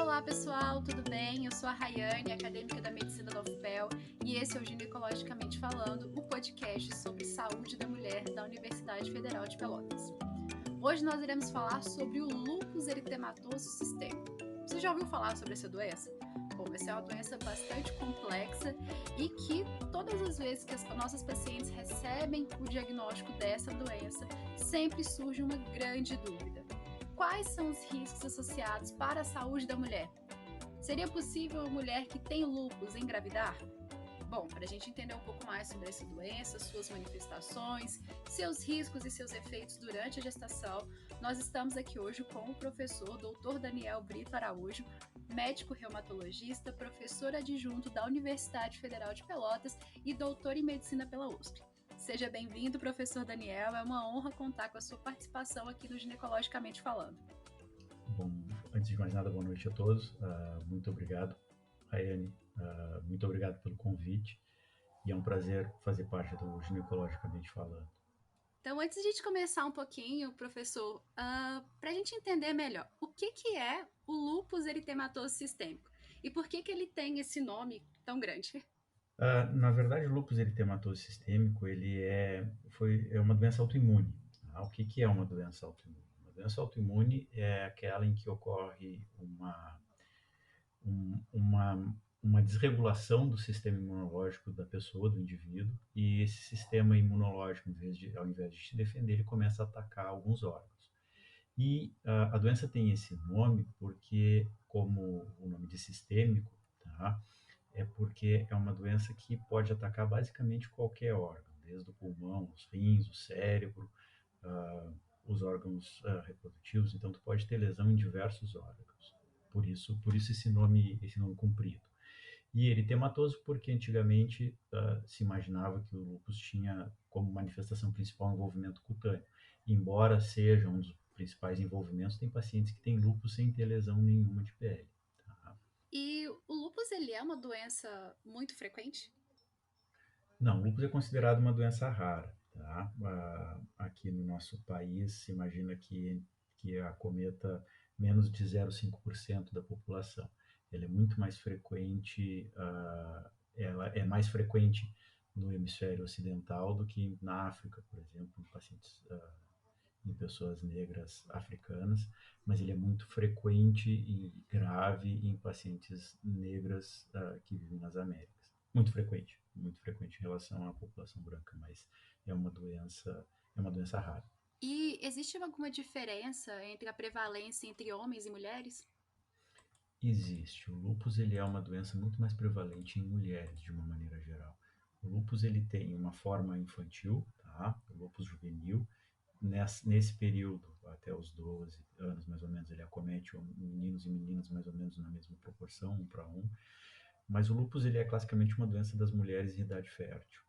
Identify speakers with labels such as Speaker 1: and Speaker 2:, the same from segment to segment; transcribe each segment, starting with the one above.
Speaker 1: Olá pessoal, tudo bem? Eu sou a Rayane, acadêmica da Medicina da UFPEL, e esse é o Ginecologicamente Falando, o podcast sobre saúde da mulher da Universidade Federal de Pelotas. Hoje nós iremos falar sobre o lúpus eritematoso sistêmico. Você já ouviu falar sobre essa doença? Bom, essa é uma doença bastante complexa e que todas as vezes que as nossas pacientes recebem o diagnóstico dessa doença, sempre surge uma grande dúvida. Quais são os riscos associados para a saúde da mulher? Seria possível a mulher que tem lúpus engravidar? Bom, para a gente entender um pouco mais sobre essa doença, suas manifestações, seus riscos e seus efeitos durante a gestação, nós estamos aqui hoje com o professor Dr. Daniel Brito Araújo, médico reumatologista, professor adjunto da Universidade Federal de Pelotas e doutor em medicina pela USP. Seja bem-vindo, professor Daniel. É uma honra contar com a sua participação aqui no Ginecologicamente Falando.
Speaker 2: Bom, antes de mais nada, boa noite a todos. Muito obrigado, Rayane. Muito obrigado pelo convite. E é um prazer fazer parte do Ginecologicamente Falando.
Speaker 1: Então, antes de a gente começar um pouquinho, professor, para a gente entender melhor, o que é o lúpus eritematoso sistêmico? E por que ele tem esse nome tão grande?
Speaker 2: Na verdade, o lúpus eritematoso sistêmico é uma doença autoimune. O que é uma doença autoimune? Uma doença autoimune é aquela em que ocorre uma desregulação do sistema imunológico da pessoa, do indivíduo, e esse sistema imunológico, ao invés de te defender, ele começa a atacar alguns órgãos. E a doença tem esse nome porque, como o nome de sistêmico, tá? É porque é uma doença que pode atacar basicamente qualquer órgão, desde o pulmão, os rins, o cérebro, os órgãos reprodutivos. Então, tu pode ter lesão em diversos órgãos. Por isso esse nome comprido. E eritematoso porque antigamente se imaginava que o lúpus tinha como manifestação principal o envolvimento cutâneo. Embora seja um dos principais envolvimentos, tem pacientes que têm lúpus sem ter lesão nenhuma de pele. Tá?
Speaker 1: E o lúpus, ele é uma doença muito frequente?
Speaker 2: Não, o lúpus é considerado uma doença rara. Tá? Aqui no nosso país se imagina que acometa menos de 0,5% da população. Ela é muito mais frequente, ela é mais frequente no hemisfério ocidental do que na África, por exemplo, em pacientes, em pessoas negras africanas, mas ele é muito frequente e grave em pacientes negras que vivem nas Américas. Muito frequente em relação à população branca, mas é uma doença rara.
Speaker 1: E existe alguma diferença entre a prevalência entre homens e mulheres?
Speaker 2: Existe. O lúpus ele é uma doença muito mais prevalente em mulheres, de uma maneira geral. O lúpus ele tem uma forma infantil, tá? O lúpus juvenil. Nesse período, até os 12 anos mais ou menos, ele acomete meninos e meninas mais ou menos na mesma proporção, 1 para 1. Mas o lúpus ele é classicamente uma doença das mulheres em idade fértil.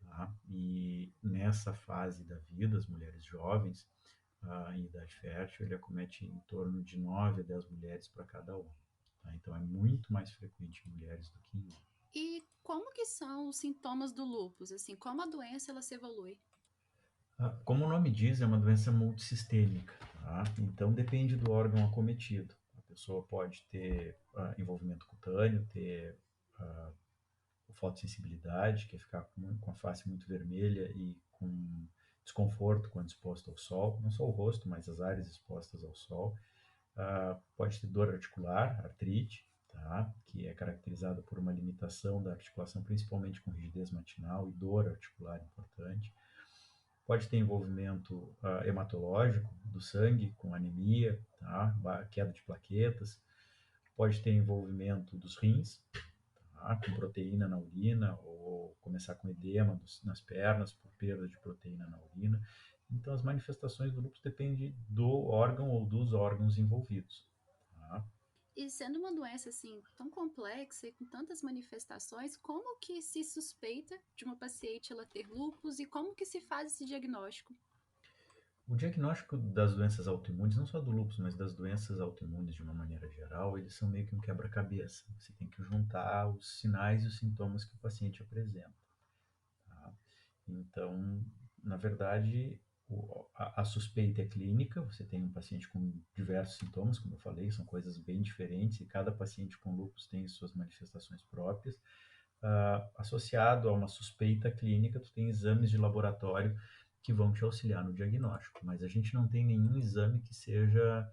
Speaker 2: Tá? E nessa fase da vida, as mulheres jovens, em idade fértil, ele acomete em torno de 9 a 10 mulheres para cada homem. Tá? Então é muito mais frequente em mulheres do que em homens.
Speaker 1: E como que são os sintomas do lúpus? Assim, como a doença ela se evolui?
Speaker 2: Como o nome diz, é uma doença multissistêmica, tá? Então depende do órgão acometido. A pessoa pode ter envolvimento cutâneo, ter fotossensibilidade, que é ficar com a face muito vermelha e com desconforto quando exposto ao sol, não só o rosto, mas as áreas expostas ao sol. Pode ter dor articular, artrite, tá? Que é caracterizada por uma limitação da articulação, principalmente com rigidez matinal e dor articular importante. Pode ter envolvimento hematológico do sangue, com anemia, tá? Queda de plaquetas. Pode ter envolvimento dos rins, tá? Com proteína na urina, ou começar com edema nas pernas por perda de proteína na urina. Então, as manifestações do lúpus dependem do órgão ou dos órgãos envolvidos. Tá?
Speaker 1: E sendo uma doença assim tão complexa e com tantas manifestações, como que se suspeita de uma paciente ela ter lúpus e como que se faz esse diagnóstico?
Speaker 2: O diagnóstico das doenças autoimunes, não só do lúpus, mas das doenças autoimunes de uma maneira geral, eles são meio que um quebra-cabeça. Você tem que juntar os sinais e os sintomas que o paciente apresenta. Tá? Então, na verdade, a suspeita é clínica, você tem um paciente com diversos sintomas, como eu falei, são coisas bem diferentes, e cada paciente com lúpus tem suas manifestações próprias. Associado a uma suspeita clínica, tu tem exames de laboratório que vão te auxiliar no diagnóstico, mas a gente não tem nenhum exame que seja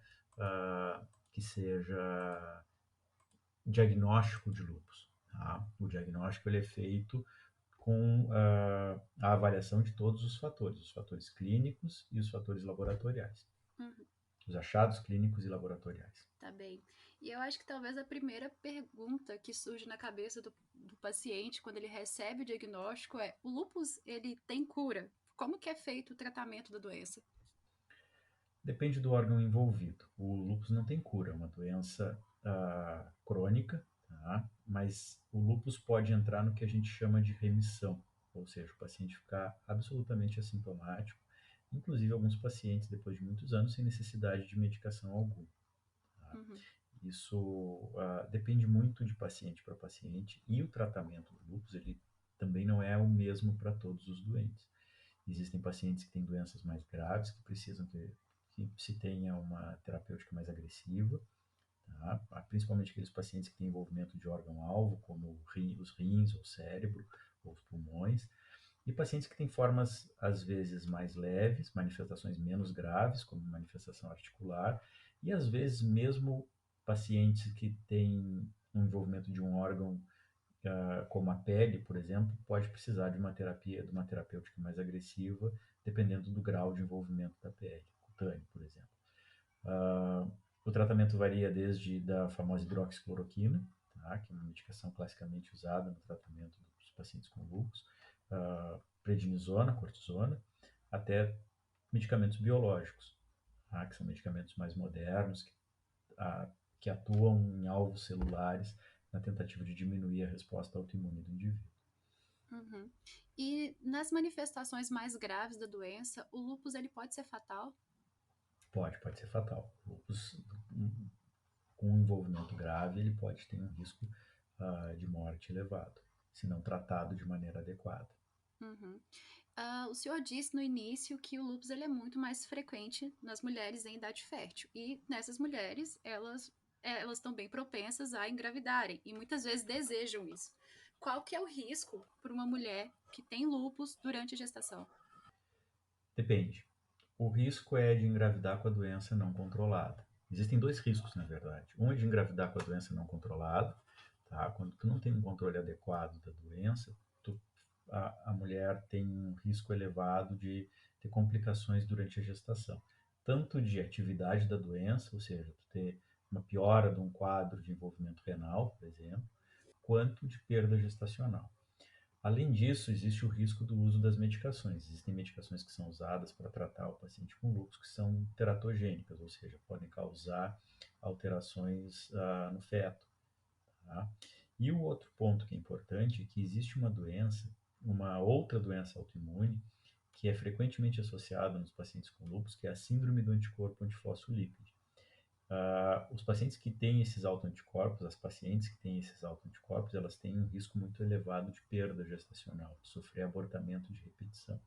Speaker 2: diagnóstico de lúpus. Tá? O diagnóstico ele é feito com a avaliação de todos os fatores clínicos e os fatores laboratoriais,
Speaker 1: Uhum.
Speaker 2: os achados clínicos e laboratoriais.
Speaker 1: Tá bem. E eu acho que talvez a primeira pergunta que surge na cabeça do paciente quando ele recebe o diagnóstico é: o lúpus, ele tem cura? Como que é feito o tratamento da doença?
Speaker 2: Depende do órgão envolvido. O lúpus não tem cura, é uma doença crônica, tá? Mas o lúpus pode entrar no que a gente chama de remissão, ou seja, o paciente ficar absolutamente assintomático, inclusive alguns pacientes, depois de muitos anos, sem necessidade de medicação alguma. Tá?
Speaker 1: Uhum.
Speaker 2: Isso depende muito de paciente para paciente, e o tratamento do lúpus ele também não é o mesmo para todos os doentes. Existem pacientes que têm doenças mais graves, que precisam que se tenha uma terapêutica mais agressiva, tá? Principalmente aqueles pacientes que têm envolvimento de órgão-alvo, como os rins, ou o cérebro, ou os pulmões, e pacientes que têm formas, às vezes, mais leves, manifestações menos graves, como manifestação articular, e às vezes mesmo pacientes que têm um envolvimento de um órgão como a pele, por exemplo, pode precisar de uma terapia, de uma terapêutica mais agressiva, dependendo do grau de envolvimento da pele, cutâneo, por exemplo. O tratamento varia desde da famosa hidroxicloroquina, tá, que é uma medicação classicamente usada no tratamento dos pacientes com lúpus, prednisona, cortisona, até medicamentos biológicos, tá, que são medicamentos mais modernos, que atuam em alvos celulares na tentativa de diminuir a resposta autoimune do indivíduo.
Speaker 1: Uhum. E nas manifestações mais graves da doença, o lúpus ele pode ser fatal?
Speaker 2: Pode ser fatal. O lúpus com um envolvimento grave, ele pode ter um risco de morte elevado, se não tratado de maneira adequada.
Speaker 1: Uhum. O senhor disse no início que o lúpus ele é muito mais frequente nas mulheres em idade fértil. E nessas mulheres, elas estão bem propensas a engravidarem e muitas vezes desejam isso. Qual que é o risco para uma mulher que tem lúpus durante a gestação?
Speaker 2: Depende. O risco é de engravidar com a doença não controlada. Existem dois riscos, na verdade. Um é de engravidar com a doença não controlada, tá? Quando tu não tem um controle adequado da doença, a mulher tem um risco elevado de ter complicações durante a gestação, tanto de atividade da doença, ou seja, tu ter uma piora de um quadro de envolvimento renal, por exemplo, quanto de perda gestacional. Além disso, existe o risco do uso das medicações. Existem medicações que são usadas para tratar o paciente com lúpus que são teratogênicas, ou seja, podem causar alterações no feto. Tá? E o outro ponto que é importante é que existe uma outra doença autoimune, que é frequentemente associada nos pacientes com lúpus, que é a síndrome do anticorpo antifosfolípide. Os pacientes que têm esses autoanticorpos, as pacientes que têm esses autoanticorpos, elas têm um risco muito elevado de perda gestacional, de sofrer abortamento de repetição.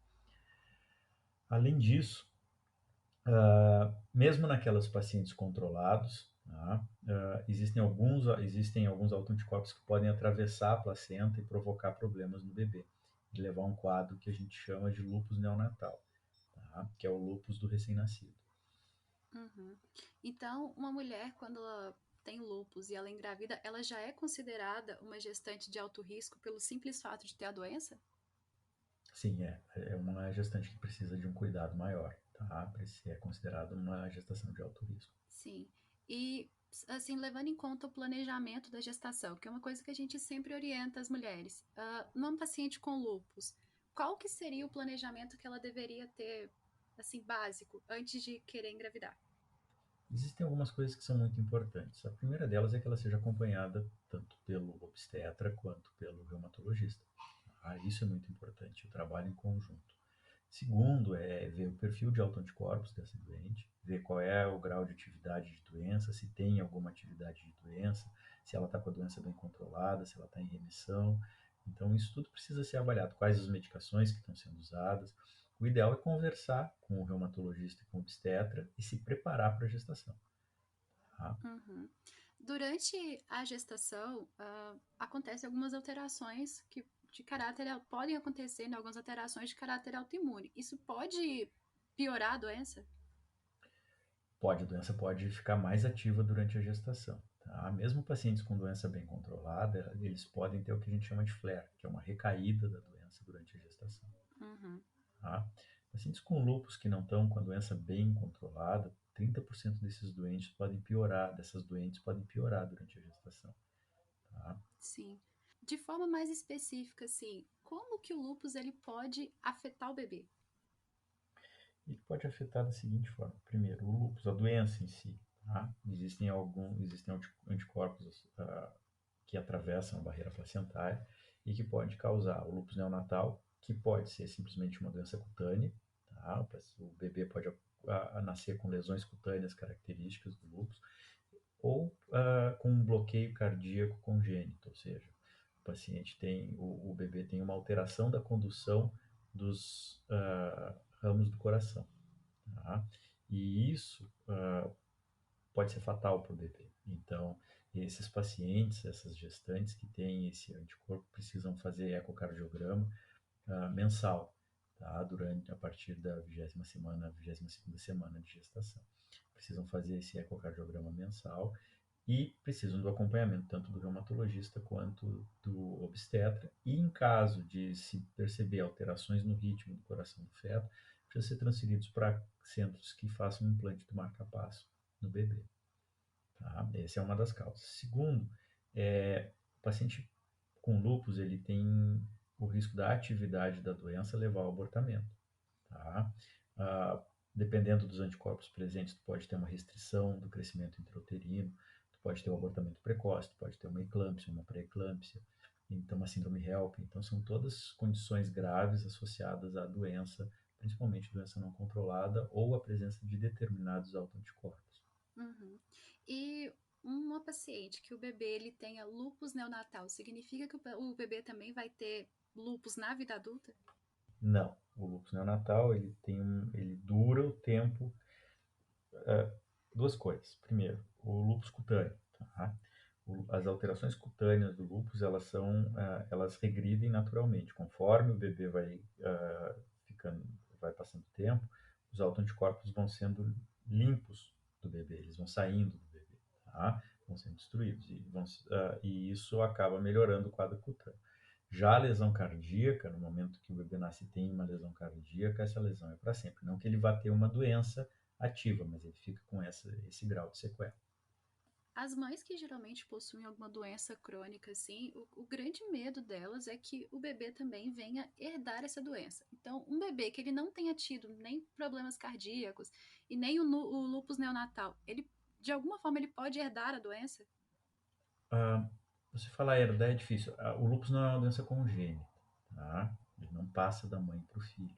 Speaker 2: Além disso, mesmo naquelas pacientes controlados, tá, existem alguns autoanticorpos que podem atravessar a placenta e provocar problemas no bebê, e levar a um quadro que a gente chama de lúpus neonatal, tá, que é o lúpus do recém-nascido.
Speaker 1: Uhum. Então, uma mulher, quando ela tem lúpus e ela engravida, ela já é considerada uma gestante de alto risco pelo simples fato de ter a doença?
Speaker 2: Sim, é uma gestante que precisa de um cuidado maior, tá? É considerado uma gestação de alto risco.
Speaker 1: Sim. E, assim, levando em conta o planejamento da gestação, que é uma coisa que a gente sempre orienta as mulheres, numa paciente com lúpus, qual que seria o planejamento que ela deveria ter, assim, básico, antes de querer engravidar?
Speaker 2: Existem algumas coisas que são muito importantes. A primeira delas é que ela seja acompanhada tanto pelo obstetra quanto pelo reumatologista. Isso é muito importante, o trabalho em conjunto. Segundo, é ver o perfil de autoanticorpos dessa doente, ver qual é o grau de atividade de doença, se tem alguma atividade de doença, se ela está com a doença bem controlada, se ela está em remissão. Então, isso tudo precisa ser avaliado. Quais as medicações que estão sendo usadas, O ideal é conversar com o reumatologista e com o obstetra e se preparar para a gestação. Tá?
Speaker 1: Uhum. Durante a gestação, acontecem algumas alterações que de caráter podem acontecer, né, algumas alterações de caráter autoimune. Isso pode piorar a doença?
Speaker 2: A doença pode ficar mais ativa durante a gestação. Tá? Mesmo pacientes com doença bem controlada, eles podem ter o que a gente chama de flare, que é uma recaída da doença durante a gestação.
Speaker 1: Uhum.
Speaker 2: Tá? Pacientes com lúpus que não estão com a doença bem controlada, 30% dessas doentes podem piorar durante a gestação. Tá?
Speaker 1: Sim. De forma mais específica, assim, como que o lúpus ele pode afetar o bebê?
Speaker 2: Ele pode afetar da seguinte forma: primeiro, o lúpus, a doença em si. Tá? Existem anticorpos que atravessam a barreira placentária e que pode causar o lúpus neonatal, que pode ser simplesmente uma doença cutânea. Tá? O bebê pode nascer com lesões cutâneas características do lúpus, ou com um bloqueio cardíaco congênito, ou seja, o bebê tem uma alteração da condução dos ramos do coração. Tá? E isso pode ser fatal para o bebê. Então, esses pacientes, essas gestantes que têm esse anticorpo, precisam fazer ecocardiograma mensal, tá? A partir da 22ª semana de gestação. Precisam fazer esse ecocardiograma mensal e precisam do acompanhamento tanto do reumatologista quanto do obstetra. E em caso de se perceber alterações no ritmo do coração do feto, precisam ser transferidos para centros que façam um implante do marcapasso no bebê. Tá? Essa é uma das causas. Segundo, o paciente com lúpus ele tem o risco da atividade da doença levar ao abortamento. Tá? Dependendo dos anticorpos presentes, tu pode ter uma restrição do crescimento intrauterino, tu pode ter um abortamento precoce, tu pode ter uma eclâmpsia, uma pré-eclâmpsia, então uma síndrome HELP. Então são todas condições graves associadas à doença, principalmente doença não controlada ou a presença de determinados autoanticorpos.
Speaker 1: Uhum. E uma paciente que o bebê ele tenha lúpus neonatal, significa que o bebê também vai ter lúpus na vida adulta?
Speaker 2: Não, o lúpus neonatal ele dura o tempo. Duas coisas. Primeiro, o lúpus cutâneo. Tá? As alterações cutâneas do lúpus elas regridem naturalmente conforme o bebê vai passando o tempo, os autoanticorpos vão sendo limpos do bebê, eles vão saindo do bebê, tá? Vão sendo destruídos e isso acaba melhorando o quadro cutâneo. Já a lesão cardíaca, no momento que o bebê nasce e tem uma lesão cardíaca, essa lesão é para sempre. Não que ele vá ter uma doença ativa, mas ele fica com esse grau de sequela.
Speaker 1: As mães que geralmente possuem alguma doença crônica, assim, o grande medo delas é que o bebê também venha herdar essa doença. Então, um bebê que ele não tenha tido nem problemas cardíacos e nem o lúpus neonatal, ele, de alguma forma, ele pode herdar a doença?
Speaker 2: Ah, Você falar herdar é difícil. O lúpus não é uma doença congênita, tá? Ele não passa da mãe para o filho.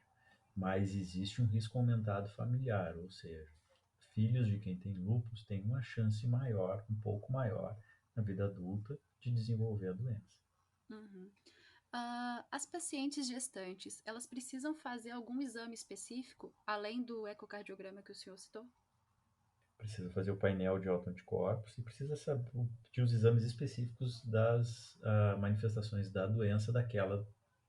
Speaker 2: Mas existe um risco aumentado familiar, ou seja, filhos de quem tem lúpus têm uma chance maior, um pouco maior, na vida adulta, de desenvolver a doença.
Speaker 1: Uhum. As pacientes gestantes, elas precisam fazer algum exame específico, além do ecocardiograma que o senhor citou?
Speaker 2: Precisa fazer o painel de autoanticorpos e precisa pedir os exames específicos das manifestações da doença daquela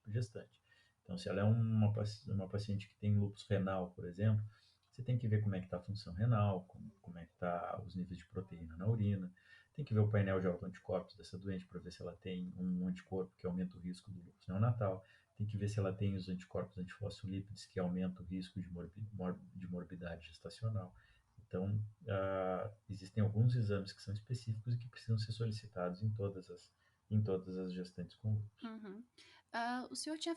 Speaker 2: gestante. Então, se ela é uma paciente que tem lúpus renal, por exemplo, você tem que ver como é que está a função renal, como é que está os níveis de proteína na urina, tem que ver o painel de autoanticorpos dessa doente para ver se ela tem um anticorpo que aumenta o risco do lúpus neonatal, tem que ver se ela tem os anticorpos antifosfolípidos que aumentam o risco de morbidade gestacional. Então, existem alguns exames que são específicos e que precisam ser solicitados em todas as gestantes com lúpus.
Speaker 1: Uhum. O senhor tinha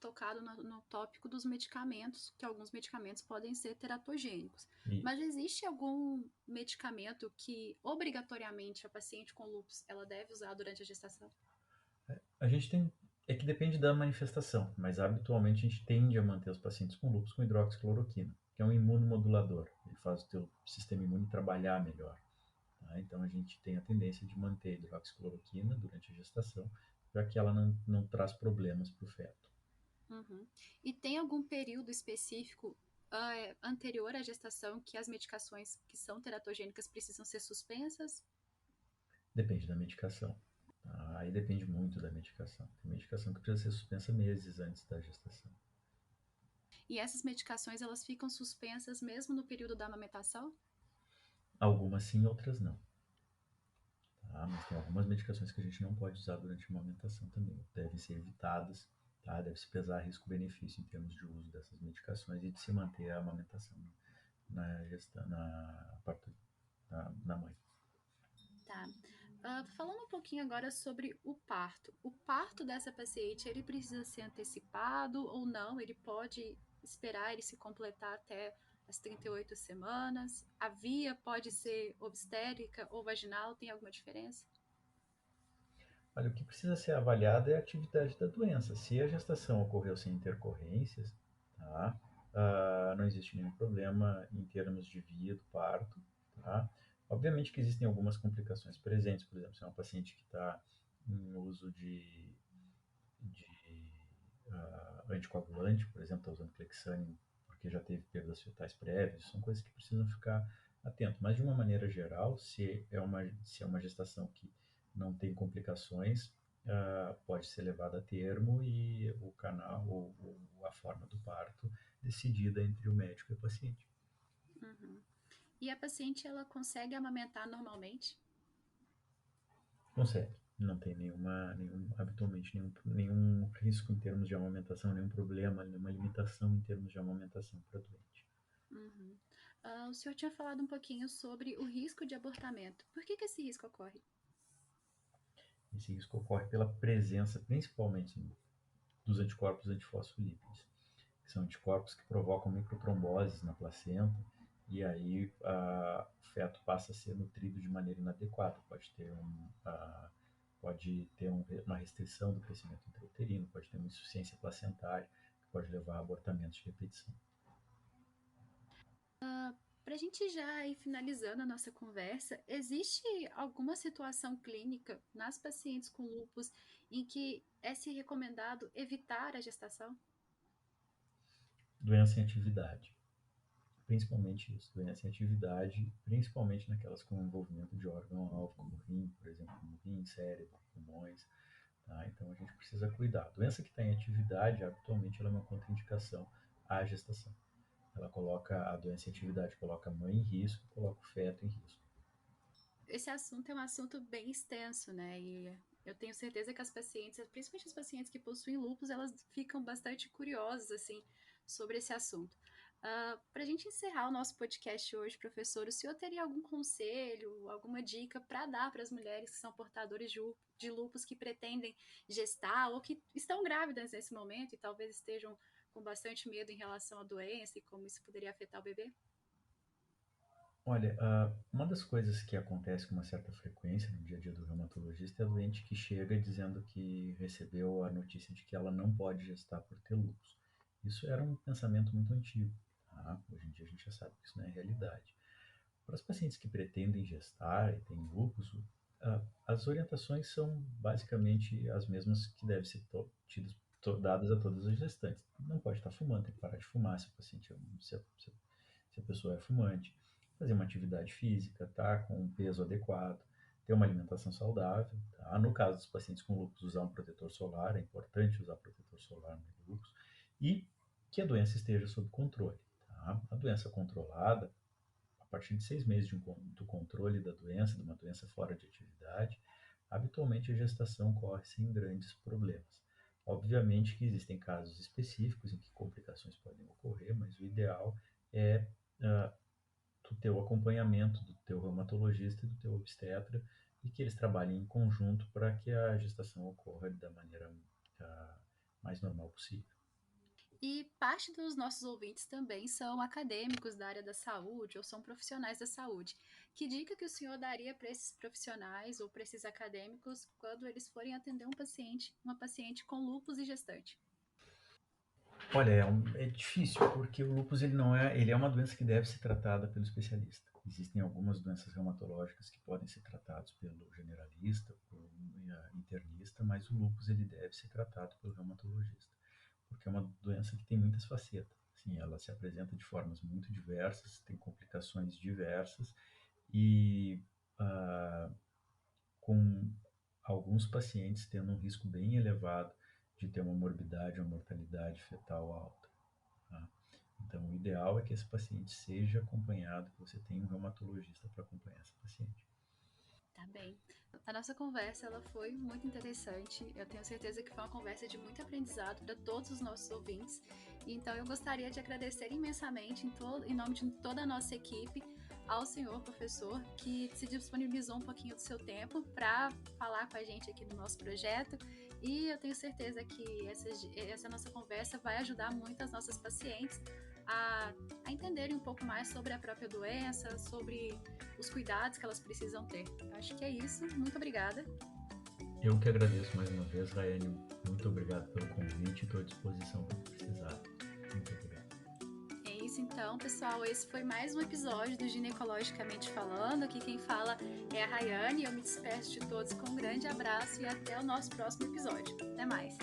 Speaker 1: tocado no tópico dos medicamentos, que alguns medicamentos podem ser teratogênicos. Mas
Speaker 2: Isso.
Speaker 1: existe algum medicamento que obrigatoriamente a paciente com lúpus ela deve usar durante a gestação?
Speaker 2: A gente tem, é que depende da manifestação, mas habitualmente a gente tende a manter os pacientes com lúpus com hidroxicloroquina, que é um imunomodulador. Ele faz o teu sistema imune trabalhar melhor. Tá? Então a gente tem a tendência de manter a hidroxicloroquina durante a gestação, já que ela não traz problemas para o feto.
Speaker 1: Uhum. E tem algum período específico anterior à gestação que as medicações que são teratogênicas precisam ser suspensas?
Speaker 2: Depende da medicação. Tá? Aí depende muito da medicação. Tem medicação que precisa ser suspensa meses antes da gestação.
Speaker 1: E essas medicações elas ficam suspensas mesmo no período da amamentação?
Speaker 2: Algumas sim, outras não. Tá? Mas tem algumas medicações que a gente não pode usar durante a amamentação também. Devem ser evitadas, tá? Deve-se pesar risco-benefício em termos de uso dessas medicações e de se manter a amamentação na mãe.
Speaker 1: Tá. Falando um pouquinho agora sobre o parto. O parto dessa paciente, ele precisa ser antecipado ou não? Ele pode esperar ele se completar até as 38 semanas? A via pode ser obstétrica ou vaginal? Tem alguma diferença?
Speaker 2: Olha, o que precisa ser avaliado é a atividade da doença. Se a gestação ocorreu sem intercorrências, tá? Não existe nenhum problema em termos de via do parto, tá? Obviamente que existem algumas complicações presentes, por exemplo, se é uma paciente que está em uso de anticoagulante, por exemplo, está usando Clexane porque já teve perdas fetais prévias, são coisas que precisam ficar atento. Mas de uma maneira geral, se é uma gestação que não tem complicações, pode ser levada a termo e o canal ou a forma do parto decidida entre o médico e o paciente.
Speaker 1: Uhum. E a paciente, ela consegue amamentar normalmente?
Speaker 2: Consegue. Não tem habitualmente, nenhum risco em termos de amamentação, nenhum problema, nenhuma limitação em termos de amamentação para doente.
Speaker 1: Uhum. O senhor tinha falado um pouquinho sobre o risco de abortamento. Por que esse risco ocorre?
Speaker 2: Esse risco ocorre pela presença, principalmente, dos anticorpos antifosfolípides, que são anticorpos que provocam microtromboses na placenta, e aí o feto passa a ser nutrido de maneira inadequada. Uma restrição do crescimento intrauterino, pode ter uma insuficiência placentária, que pode levar a abortamentos de repetição.
Speaker 1: Para a gente já ir finalizando a nossa conversa, existe alguma situação clínica nas pacientes com lúpus em que é se recomendado evitar a gestação?
Speaker 2: Doença em atividade, principalmente isso, doença em atividade, principalmente naquelas com envolvimento de órgão-alvo, como rim, por exemplo, como rim, cérebro, pulmões, tá? Então a gente precisa cuidar. A doença que está em atividade, habitualmente, ela é uma contraindicação à gestação. Ela coloca a doença em atividade, coloca a mãe em risco, coloca o feto em risco.
Speaker 1: Esse assunto é um assunto bem extenso, né? E eu tenho certeza que as pacientes, principalmente as pacientes que possuem lúpus, elas ficam bastante curiosas, assim, sobre esse assunto. Para a gente encerrar o nosso podcast hoje, professor, o senhor teria algum conselho, alguma dica para dar para as mulheres que são portadoras de lúpus que pretendem gestar ou que estão grávidas nesse momento e talvez estejam com bastante medo em relação à doença e como isso poderia afetar o bebê?
Speaker 2: Olha, uma das coisas que acontece com uma certa frequência no dia a dia do reumatologista é a doente que chega dizendo que recebeu a notícia de que ela não pode gestar por ter lúpus. Isso era um pensamento muito antigo, tá? Hoje em dia a gente já sabe que isso não é realidade. Para os pacientes que pretendem gestar e têm lúpus, as orientações são basicamente as mesmas que devem ser dadas a todas as gestantes. Não pode estar fumando, tem que parar de fumar se o paciente se a pessoa é fumante, fazer uma atividade física, tá, com um peso adequado, ter uma alimentação saudável, tá? No caso dos pacientes com lúpus, usar um protetor solar, é importante usar protetor solar no lúpus, e que a doença esteja sob controle, tá? A doença controlada, a partir de 6 meses do controle da doença, de uma doença fora de atividade, habitualmente a gestação corre sem grandes problemas. Obviamente que existem casos específicos em que complicações podem ocorrer, mas o ideal é uh, tu ter o acompanhamento do teu reumatologista e do teu obstetra e que eles trabalhem em conjunto para que a gestação ocorra da maneira mais normal possível.
Speaker 1: E parte dos nossos ouvintes também são acadêmicos da área da saúde ou são profissionais da saúde. Que dica que o senhor daria para esses profissionais ou para esses acadêmicos quando eles forem atender uma paciente com lúpus e gestante?
Speaker 2: Olha, é difícil porque o lúpus ele é uma doença que deve ser tratada pelo especialista. Existem algumas doenças reumatológicas que podem ser tratadas pelo generalista, pelo internista, mas o lúpus ele deve ser tratado pelo reumatologista. porque é uma doença que tem muitas facetas. Assim, ela se apresenta de formas muito diversas, tem complicações diversas e ah, com alguns pacientes tendo um risco bem elevado de ter uma morbidade, uma mortalidade fetal alta. Tá? Então, o ideal é que esse paciente seja acompanhado, que você tenha um reumatologista para acompanhar esse paciente.
Speaker 1: Tá bem. A nossa conversa ela foi muito interessante. Eu tenho certeza que foi uma conversa de muito aprendizado para todos os nossos ouvintes. Então eu gostaria de agradecer imensamente em nome de toda a nossa equipe ao senhor professor que se disponibilizou um pouquinho do seu tempo para falar com a gente aqui no nosso projeto. E eu tenho certeza que essa nossa conversa vai ajudar muito as nossas pacientes a, a entenderem um pouco mais sobre a própria doença, sobre os cuidados que elas precisam ter. Acho que é isso. Muito obrigada.
Speaker 2: Eu que agradeço mais uma vez, Raiane. Muito obrigado pelo convite e estou à disposição para precisar. Muito obrigado.
Speaker 1: É isso então, pessoal. Esse foi mais um episódio do Ginecologicamente Falando. Aqui quem fala é a Rayane. Eu me despeço de todos com um grande abraço e até o nosso próximo episódio. Até mais.